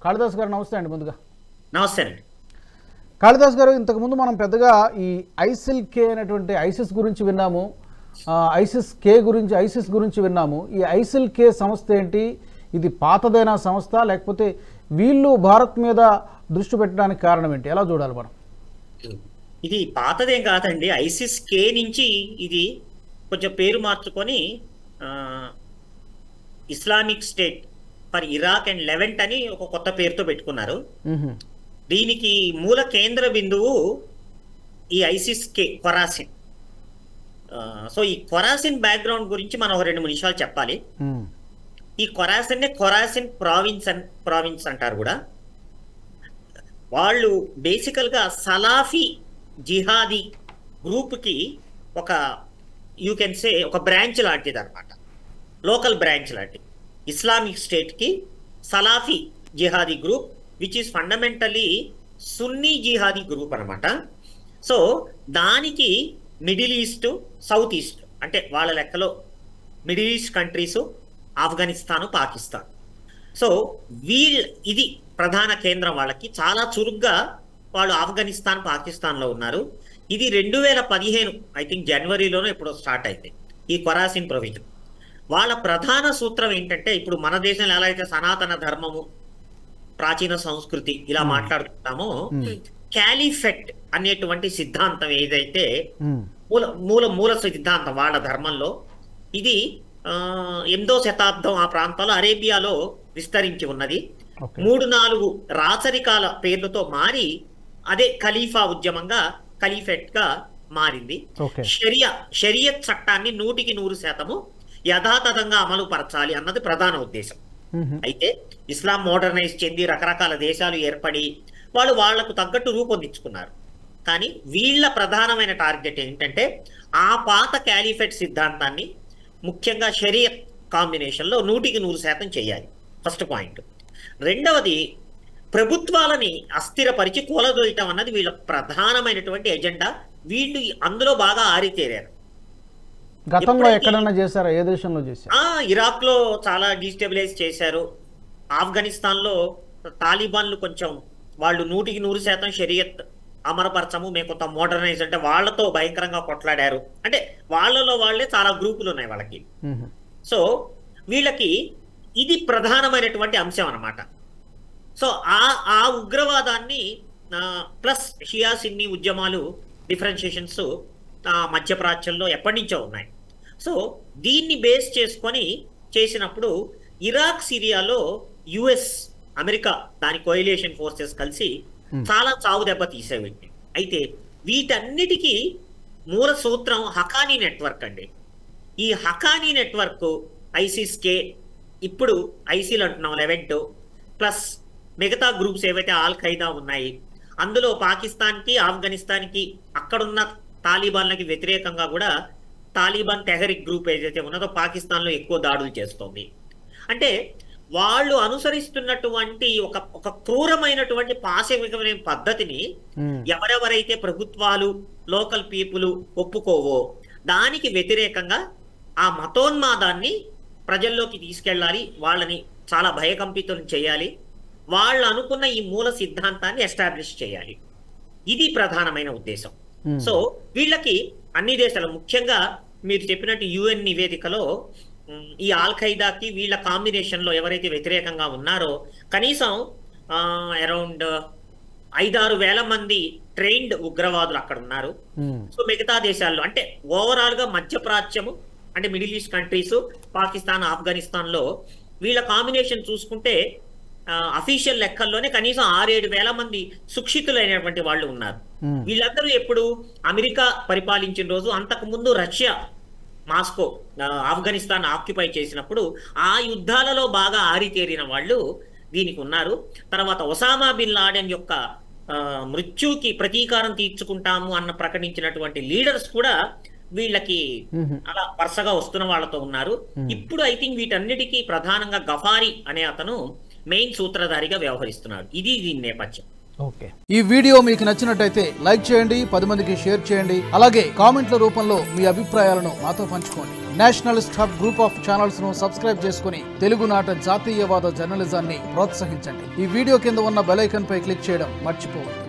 కాళిదాస్ గారు నమస్తే అండి. ముందుగా నమస్తే అండి. కాళిదాస్ గారు, ఇంతకుముందు మనం పెద్దగా ఈ ఐసిల్ కే అనేటువంటి ఐసిస్ గురించి విన్నాము, ఐసిస్ గురించి విన్నాము. ఈ ఐసిల్ కే సంస్థ ఏంటి? ఇది పాతదైన సంస్థ లేకపోతే వీళ్ళు భారత్ మీద దృష్టి పెట్టడానికి కారణం ఏంటి? ఎలా చూడాలి మనం? ఇది పాతదేం కాదండి. ఐసిస్ కే నుంచి ఇది కొంచెం పేరు మార్చుకొని Islamic State for Iraq and Levant అని ఒక కొత్త పేరుతో పెట్టుకున్నారు. దీనికి మూల కేంద్ర బిందువు ఈ ఐసిస్ కే ఖొరాసిన్. సో ఈ ఖొరాసిన్ బ్యాక్గ్రౌండ్ గురించి మనం ఒక 2-3 నిమిషాలు చెప్పాలి. ఈ ఖొరాసిన్ ప్రావిన్స్ అంటారు కూడా. వాళ్ళు బేసికల్గా సలాఫీ జిహాదీ గ్రూప్కి ఒక యూ కెన్ సే ఒక బ్రాంచ్ లాంటిది అనమాట, లోకల్ బ్రాంచ్ లాంటిది. ఇస్లామిక్ స్టేట్కి Salafi jihadi group which is fundamentally Sunni jihadi group అనమాట. సో దానికి మిడిల్ ఈస్ట్, సౌత్ ఈస్ట్ అంటే వాళ్ళ లెక్కలో middle east countries, Afghanistan, Pakistan. So ఇది ప్రధాన కేంద్రం. వాళ్ళకి చాలా చురుగ్గా వాళ్ళు ఆఫ్ఘనిస్తాన్, పాకిస్తాన్లో ఉన్నారు. ఇది 2015 ఐ థింక్ జనవరిలోనూ ఎప్పుడో స్టార్ట్ అయింది ఈ ఖొరాసిన్ ప్రొవిజన్. వాళ్ళ ప్రధాన సూత్రం ఏంటంటే, ఇప్పుడు మన దేశంలో ఎలా అయితే సనాతన ధర్మము, ప్రాచీన సంస్కృతి ఇలా మాట్లాడుకుంటామో, క్యాలిఫెట్ అనేటువంటి సిద్ధాంతం ఏదైతే మూల సిద్ధాంతం వాళ్ళ ధర్మంలో, ఇది 8వ శతాబ్దం ఆ ప్రాంతంలో అరేబియాలో విస్తరించి ఉన్నది. 3-4 రాచరికాల పేర్లతో మారి అదే ఖలీఫా ఉద్యమంగా, ఖలీఫెట్ గా మారింది. షరియత్ చట్టాన్ని 100% యథాతథంగా అమలు పరచాలి అన్నది ప్రధాన ఉద్దేశం. అయితే ఇస్లాం మోడర్నైజ్ చెంది రకరకాల దేశాలు ఏర్పడి వాళ్లకు తగ్గట్టు రూపొందించుకున్నారు. కానీ వీళ్ళ ప్రధానమైన టార్గెట్ ఏంటంటే ఆ పాత క్యాలిఫెట్ సిద్ధాంతాన్ని ముఖ్యంగా షరియత్ కాంబినేషన్లో 100% చేయాలి. First point. రెండవది, ప్రభుత్వాలని అస్థిరపరిచి కూలదోయటం అన్నది వీళ్ళ ప్రధానమైనటువంటి ఎజెండా. వీళ్ళు అందులో బాగా ఆరితేరారు. గతంలో ఎక్కడన్నా చేశారా? ఏ దేశంలో చేశారు? ఇరాక్ లో చాలా డిస్టెబిలైజ్ చేశారు. ఆఫ్ఘనిస్తాన్లో తాలిబాన్లు కొంచెం వాళ్ళు 100% షరియత్ అమరపరచము, మేము కొంత మోడర్నైజ్ అంటే వాళ్ళతో భయంకరంగా కొట్లాడారు. అంటే వాళ్ళలో వాళ్ళే చాలా గ్రూపులు ఉన్నాయి వాళ్ళకి. సో వీళ్ళకి ఇది ప్రధానమైనటువంటి అంశం అన్నమాట. సో ఆ ఉగ్రవాదాన్ని ప్లస్ షియా సున్నీ ఉద్యమాలు, డిఫరెన్షియేషన్స్ మధ్యప్రాచ్యంలో ఎప్పటి నుంచో ఉన్నాయి. సో దీన్ని బేస్ చేసుకొని చేసినప్పుడు ఇరాక్, సిరియాలో యుఎస్, అమెరికా దాని కోయలేషన్ ఫోర్సెస్ కలిసి చాలా చావు దెబ్బ తీసేవి. అయితే వీటన్నిటికీ మూల సూత్రం హకానీ నెట్వర్క్ అండి. ఈ హకానీ నెట్వర్క్ ఐసిస్ కే, ఇప్పుడు ఐసిల్ అంటున్నాం, లెవెంట్ ప్లస్ మిగతా గ్రూప్స్ ఏవైతే ఆల్ ఖైదా ఉన్నాయి, అందులో పాకిస్తాన్కి, ఆఫ్ఘనిస్తాన్కి అక్కడున్న తాలిబాన్లకి వ్యతిరేకంగా కూడా తాలిబాన్ తెహరిక్ గ్రూప్ ఏదైతే ఉన్నదో పాకిస్తాన్లో ఎక్కువ దాడులు చేస్తోంది. అంటే వాళ్ళు అనుసరిస్తున్నటువంటి ఒక క్రూరమైనటువంటి పాశవికమైన పద్ధతిని ఎవరెవరైతే ప్రభుత్వాలు, లోకల్ పీపుల్ ఒప్పుకోవో దానికి వ్యతిరేకంగా ఆ మతోన్మాదాన్ని ప్రజల్లోకి తీసుకెళ్ళాలి, వాళ్ళని చాలా భయకంపితం చేయాలి, వాళ్ళు అనుకున్న ఈ మూల సిద్ధాంతాన్ని ఎస్టాబ్లిష్ చేయాలి. ఇది ప్రధానమైన ఉద్దేశం. సో వీళ్ళకి అన్ని దేశాలు, ముఖ్యంగా మీరు చెప్పినట్టు యుఎన్ నివేదికలో ఈ ఆల్ ఖైదాకి వీళ్ళ కాంబినేషన్ లో ఎవరైతే వ్యతిరేకంగా ఉన్నారో కనీసం అరౌండ్ 5-6 వేల మంది ట్రైన్డ్ ఉగ్రవాదులు అక్కడ ఉన్నారు. సో మిగతా దేశాల్లో అంటే ఓవరాల్ గా మధ్యప్రాచ్యము అంటే middle east countries, Pakistan, Afghanistan లో వీళ్ళ కాంబినేషన్ చూసుకుంటే అఫీషియల్ లెక్కల్లోనే కనీసం 6-7 వేల మంది సుక్షితులైనటువంటి వాళ్ళు ఉన్నారు. వీళ్ళందరూ ఎప్పుడు అమెరికా పరిపాలించిన రోజు, అంతకు ముందు రష్యా మాస్కో ఆఫ్ఘనిస్తాన్ ఆక్యుపై చేసినప్పుడు ఆ యుద్ధాలలో బాగా ఆరితేరిన వాళ్ళు దీనికి ఉన్నారు. తర్వాత ఒసామా బిన్ లాడెన్ యొక్క మృత్యుకి ప్రతీకారం తీర్చుకుంటాము అన్న ప్రకటించినటువంటి లీడర్స్ కూడా వీళ్ళకి అలా వరుసగా వస్తున్న వాళ్ళతో ఉన్నారు. ఇప్పుడు ఐ థింక్ వీటన్నిటికీ ప్రధానంగా గఫారీ అనే అతను మెయిన్ సూత్రధారిగా వ్యవహరిస్తున్నాడు. ఇది దీని నేపథ్యం. ఓకే, ఈ వీడియో మీకు నచ్చినట్టయితే లైక్ చేయండి, 10 మందికి షేర్ చేయండి. అలాగే కామెంట్ల రూపంలో మీ అభిప్రాయాలను మాతో పంచుకోండి. Nationalist hub group of channels ను సబ్స్క్రైబ్ చేసుకుని తెలుగునాట జాతీయవాద జర్నలిజాన్ని ప్రోత్సహించండి. ఈ వీడియో కింద ఉన్న బెల్ ఐకాన్ పై క్లిక్ చేయడం మర్చిపోవద్దు.